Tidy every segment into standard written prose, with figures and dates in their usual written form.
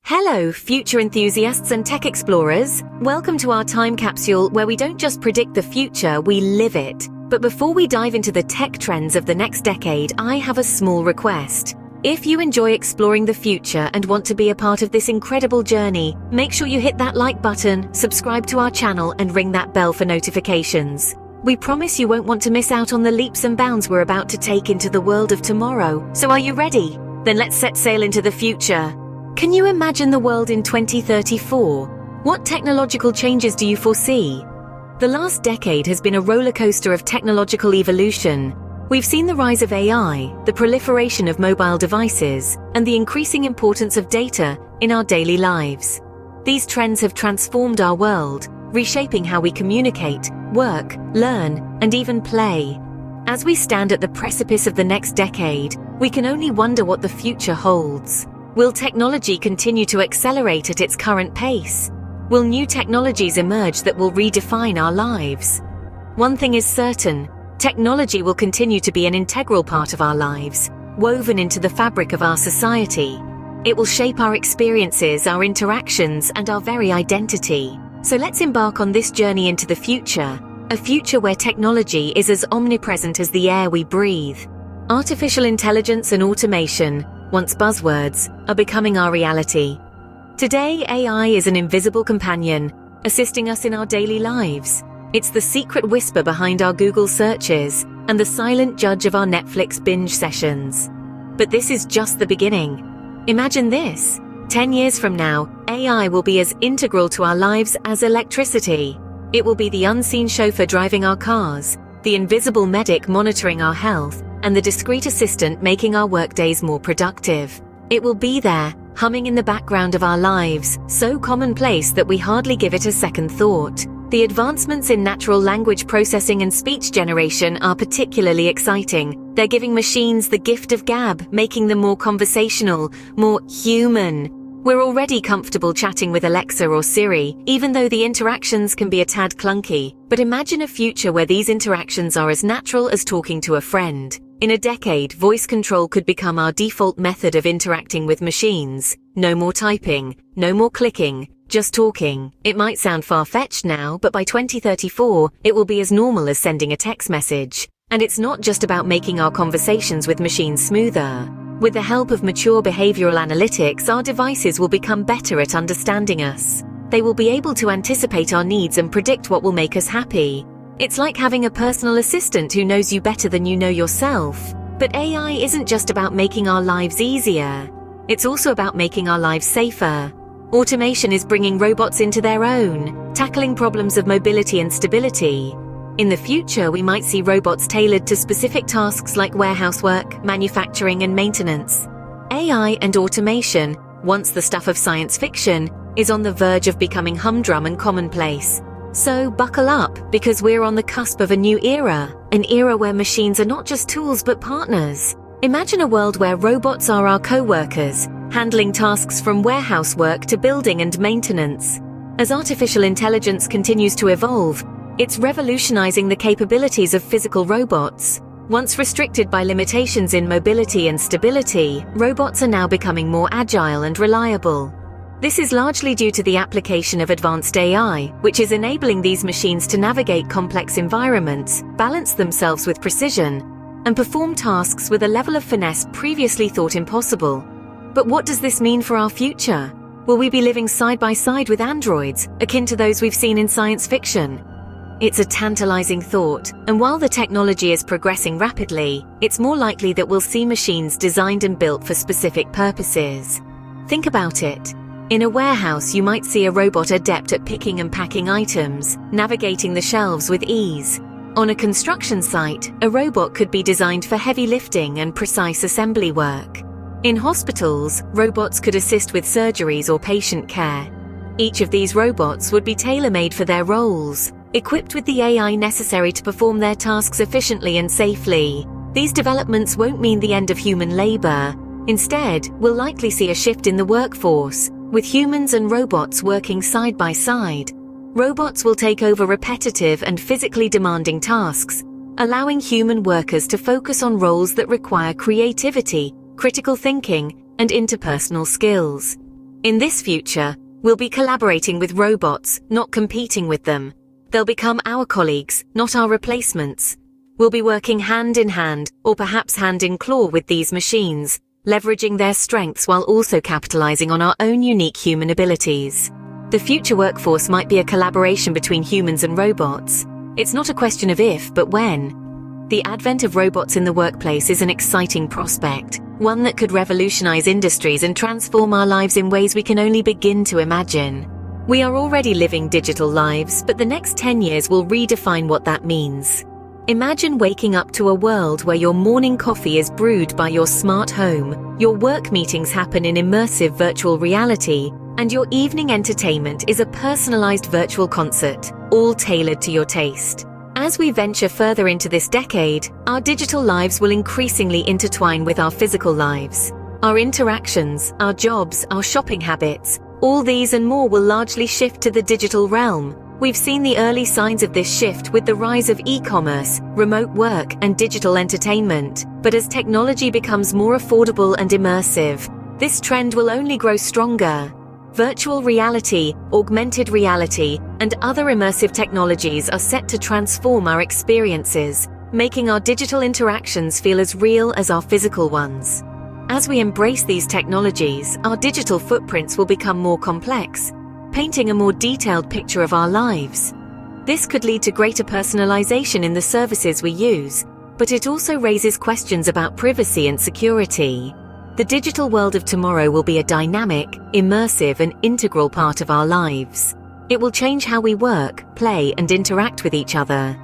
Hello, future enthusiasts and tech explorers. Welcome to our time capsule where we don't just predict the future, we live it. But before we dive into the tech trends of the next decade, I have a small request. If you enjoy exploring the future and want to be a part of this incredible journey, make sure you hit that like button, subscribe to our channel, and ring that bell for notifications. We promise you won't want to miss out on the leaps and bounds we're about to take into the world of tomorrow. So are you ready? Then let's set sail into the future. Can you imagine the world in 2034? What technological changes do you foresee? The last decade has been a roller coaster of technological evolution. We've seen the rise of AI, the proliferation of mobile devices, and the increasing importance of data in our daily lives. These trends have transformed our world, reshaping how we communicate, work, learn, and even play. As we stand at the precipice of the next decade, we can only wonder what the future holds. Will technology continue to accelerate at its current pace? Will new technologies emerge that will redefine our lives? One thing is certain, technology will continue to be an integral part of our lives, woven into the fabric of our society. It will shape our experiences, our interactions, and our very identity. So let's embark on this journey into the future, a future where technology is as omnipresent as the air we breathe. Artificial intelligence and automation, once buzzwords, are becoming our reality. Today, AI is an invisible companion, assisting us in our daily lives. It's the secret whisper behind our Google searches and the silent judge of our Netflix binge sessions. But this is just the beginning. Imagine this. 10 years from now, AI will be as integral to our lives as electricity. It will be the unseen chauffeur driving our cars, the invisible medic monitoring our health, and the discreet assistant making our workdays more productive. It will be there, humming in the background of our lives, so commonplace that we hardly give it a second thought. The advancements in natural language processing and speech generation are particularly exciting. They're giving machines the gift of gab, making them more conversational, more human. We're already comfortable chatting with Alexa or Siri, even though the interactions can be a tad clunky. But imagine a future where these interactions are as natural as talking to a friend. In a decade, voice control could become our default method of interacting with machines. No more typing, no more clicking, just talking. It might sound far-fetched now, but by 2034, it will be as normal as sending a text message. And it's not just about making our conversations with machines smoother. With the help of mature behavioral analytics, our devices will become better at understanding us. They will be able to anticipate our needs and predict what will make us happy. It's like having a personal assistant who knows you better than you know yourself. But AI isn't just about making our lives easier. It's also about making our lives safer. Automation is bringing robots into their own, tackling problems of mobility and stability. In the future, we might see robots tailored to specific tasks like warehouse work, manufacturing, and maintenance. AI and automation, once the stuff of science fiction, is on the verge of becoming humdrum and commonplace. So buckle up, because we're on the cusp of a new era, an era where machines are not just tools but partners. Imagine a world where robots are our co-workers, handling tasks from warehouse work to building and maintenance. As artificial intelligence continues to evolve, it's revolutionizing the capabilities of physical robots. Once restricted by limitations in mobility and stability, robots are now becoming more agile and reliable. This is largely due to the application of advanced AI, which is enabling these machines to navigate complex environments, balance themselves with precision, and perform tasks with a level of finesse previously thought impossible. But what does this mean for our future? Will we be living side by side with androids, akin to those we've seen in science fiction? It's a tantalizing thought, and while the technology is progressing rapidly, it's more likely that we'll see machines designed and built for specific purposes. Think about it. In a warehouse, you might see a robot adept at picking and packing items, navigating the shelves with ease. On a construction site, a robot could be designed for heavy lifting and precise assembly work. In hospitals, robots could assist with surgeries or patient care. Each of these robots would be tailor-made for their roles, equipped with the AI necessary to perform their tasks efficiently and safely. These developments won't mean the end of human labor. Instead, we'll likely see a shift in the workforce, with humans and robots working side by side. Robots will take over repetitive and physically demanding tasks, allowing human workers to focus on roles that require creativity, critical thinking, and interpersonal skills. In this future, we'll be collaborating with robots, not competing with them. They'll become our colleagues, not our replacements. We'll be working hand in hand, or perhaps hand in claw with these machines, leveraging their strengths while also capitalizing on our own unique human abilities. The future workforce might be a collaboration between humans and robots. It's not a question of if, but when. The advent of robots in the workplace is an exciting prospect, one that could revolutionize industries and transform our lives in ways we can only begin to imagine. We are already living digital lives, but the next 10 years will redefine what that means. Imagine waking up to a world where your morning coffee is brewed by your smart home, your work meetings happen in immersive virtual reality, and your evening entertainment is a personalized virtual concert, all tailored to your taste. As we venture further into this decade, our digital lives will increasingly intertwine with our physical lives. Our interactions, our jobs, our shopping habits, all these and more will largely shift to the digital realm. We've seen the early signs of this shift with the rise of e-commerce, remote work, and digital entertainment. But as technology becomes more affordable and immersive, this trend will only grow stronger. Virtual reality, augmented reality, and other immersive technologies are set to transform our experiences, making our digital interactions feel as real as our physical ones. As we embrace these technologies, our digital footprints will become more complex, painting a more detailed picture of our lives. This could lead to greater personalization in the services we use, but it also raises questions about privacy and security. The digital world of tomorrow will be a dynamic, immersive, and integral part of our lives. It will change how we work, play, and interact with each other.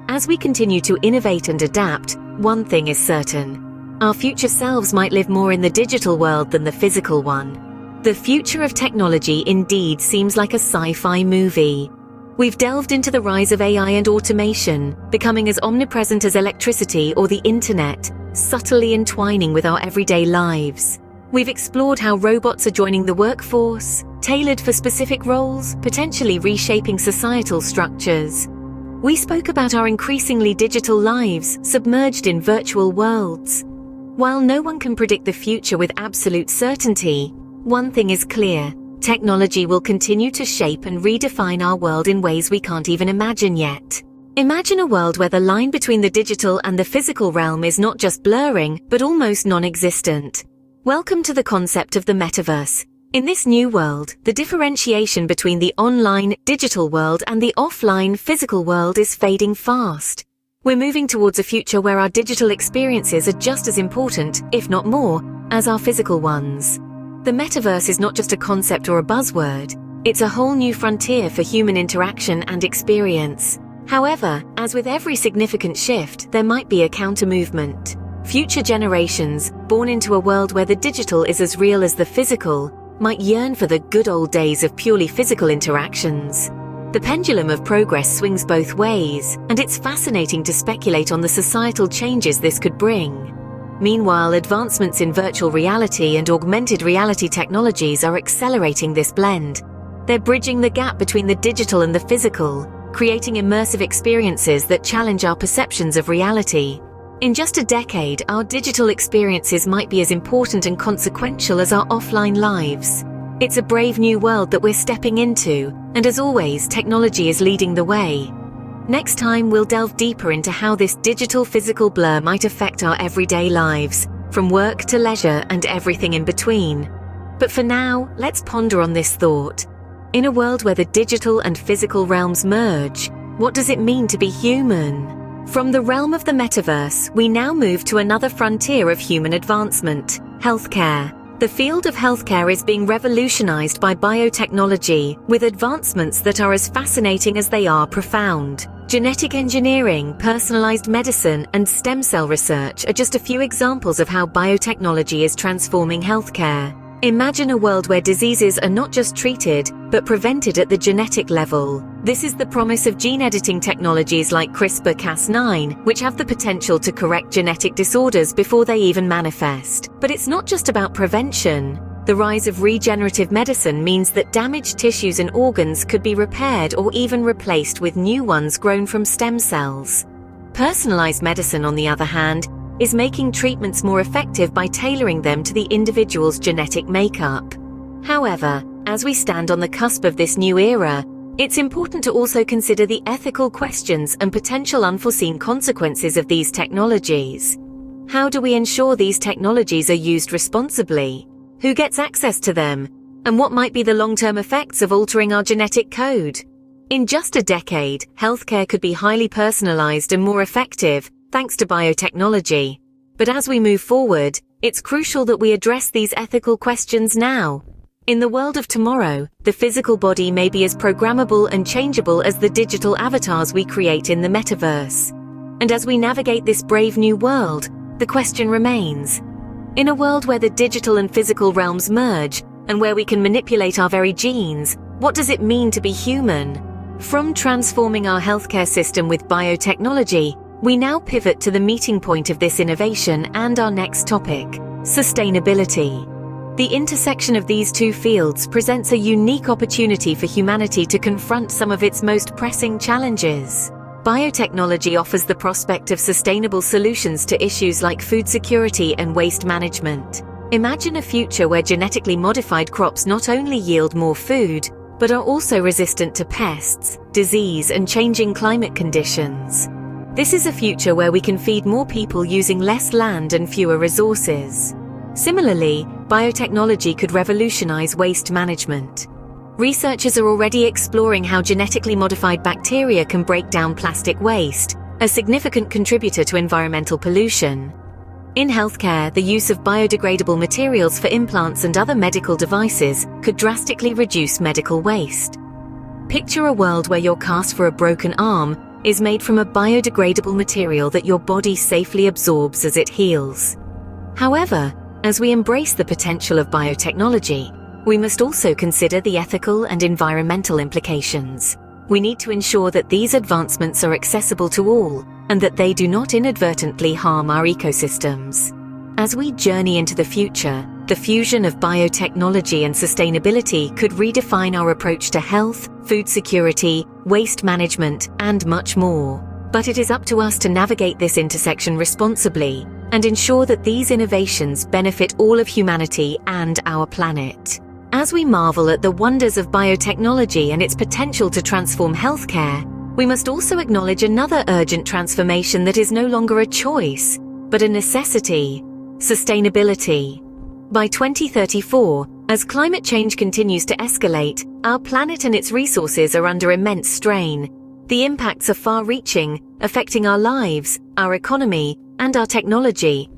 As we continue to innovate and adapt, one thing is certain: our future selves might live more in the digital world than the physical one. The future of technology indeed seems like a sci-fi movie. We've delved into the rise of AI and automation, becoming as omnipresent as electricity or the internet, subtly entwining with our everyday lives. We've explored how robots are joining the workforce, tailored for specific roles, potentially reshaping societal structures. We spoke about our increasingly digital lives, submerged in virtual worlds. While no one can predict the future with absolute certainty, one thing is clear: technology will continue to shape and redefine our world in ways we can't even imagine yet. Imagine a world where the line between the digital and the physical realm is not just blurring, but almost non-existent. Welcome to the concept of the metaverse. In this new world, the differentiation between the online, digital world and the offline, physical world is fading fast. We're moving towards a future where our digital experiences are just as important, if not more, as our physical ones. The metaverse is not just a concept or a buzzword. It's a whole new frontier for human interaction and experience. However, as with every significant shift, there might be a counter-movement. Future generations, born into a world where the digital is as real as the physical, might yearn for the good old days of purely physical interactions. The pendulum of progress swings both ways, and it's fascinating to speculate on the societal changes this could bring. Meanwhile, advancements in virtual reality and augmented reality technologies are accelerating this blend. They're bridging the gap between the digital and the physical, creating immersive experiences that challenge our perceptions of reality. In just a decade, our digital experiences might be as important and consequential as our offline lives. It's a brave new world that we're stepping into, and as always, technology is leading the way. Next time, we'll delve deeper into how this digital-physical blur might affect our everyday lives, from work to leisure and everything in between. But for now, let's ponder on this thought. In a world where the digital and physical realms merge, what does it mean to be human? From the realm of the metaverse, we now move to another frontier of human advancement: healthcare. The field of healthcare is being revolutionized by biotechnology, with advancements that are as fascinating as they are profound. Genetic engineering, personalized medicine, and stem cell research are just a few examples of how biotechnology is transforming healthcare. Imagine a world where diseases are not just treated, but prevented at the genetic level. This is the promise of gene editing technologies like CRISPR-Cas9, which have the potential to correct genetic disorders before they even manifest. But it's not just about prevention. The rise of regenerative medicine means that damaged tissues and organs could be repaired or even replaced with new ones grown from stem cells. Personalized medicine, on the other hand, is making treatments more effective by tailoring them to the individual's genetic makeup. However, as we stand on the cusp of this new era, it's important to also consider the ethical questions and potential unforeseen consequences of these technologies. How do we ensure these technologies are used responsibly? Who gets access to them? And what might be the long-term effects of altering our genetic code? In just a decade, healthcare could be highly personalized and more effective, thanks to biotechnology. But as we move forward, it's crucial that we address these ethical questions now. In the world of tomorrow, the physical body may be as programmable and changeable as the digital avatars we create in the metaverse. And as we navigate this brave new world, the question remains: in a world where the digital and physical realms merge, and where we can manipulate our very genes, what does it mean to be human? From transforming our healthcare system with biotechnology, we now pivot to the meeting point of this innovation and our next topic: sustainability. The intersection of these two fields presents a unique opportunity for humanity to confront some of its most pressing challenges. Biotechnology offers the prospect of sustainable solutions to issues like food security and waste management. Imagine a future where genetically modified crops not only yield more food, but are also resistant to pests, disease, and changing climate conditions. This is a future where we can feed more people using less land and fewer resources. Similarly, biotechnology could revolutionize waste management. Researchers are already exploring how genetically modified bacteria can break down plastic waste, a significant contributor to environmental pollution. In healthcare, the use of biodegradable materials for implants and other medical devices could drastically reduce medical waste. Picture a world where your cast for a broken arm is made from a biodegradable material that your body safely absorbs as it heals. However, as we embrace the potential of biotechnology, we must also consider the ethical and environmental implications. We need to ensure that these advancements are accessible to all and that they do not inadvertently harm our ecosystems. As we journey into the future, the fusion of biotechnology and sustainability could redefine our approach to health, food security, waste management, and much more. But it is up to us to navigate this intersection responsibly and ensure that these innovations benefit all of humanity and our planet. As we marvel at the wonders of biotechnology and its potential to transform healthcare, we must also acknowledge another urgent transformation that is no longer a choice, but a necessity: sustainability. By 2034, as climate change continues to escalate, our planet and its resources are under immense strain. The impacts are far-reaching, affecting our lives, our economy, and our technology.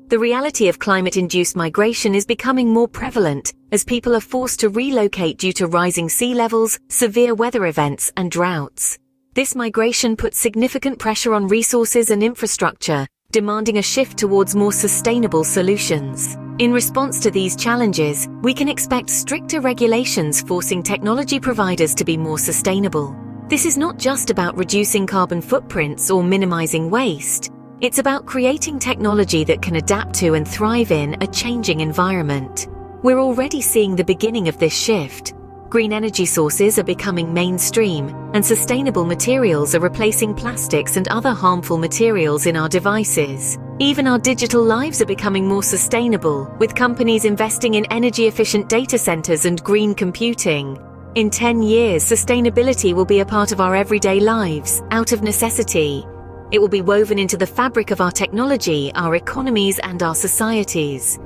The reality of climate-induced migration is becoming more prevalent as people are forced to relocate due to rising sea levels, severe weather events, and droughts. This migration puts significant pressure on resources and infrastructure, demanding a shift towards more sustainable solutions. In response to these challenges, we can expect stricter regulations forcing technology providers to be more sustainable. This is not just about reducing carbon footprints or minimizing waste. It's about creating technology that can adapt to and thrive in a changing environment. We're already seeing the beginning of this shift. Green energy sources are becoming mainstream, and sustainable materials are replacing plastics and other harmful materials in our devices. Even our digital lives are becoming more sustainable, with companies investing in energy-efficient data centers and green computing. In 10 years, sustainability will be a part of our everyday lives, out of necessity. It will be woven into the fabric of our technology, our economies, and our societies.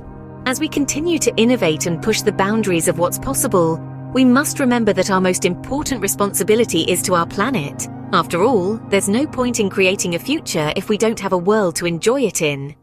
As we continue to innovate and push the boundaries of what's possible, we must remember that our most important responsibility is to our planet. After all, there's no point in creating a future if we don't have a world to enjoy it in.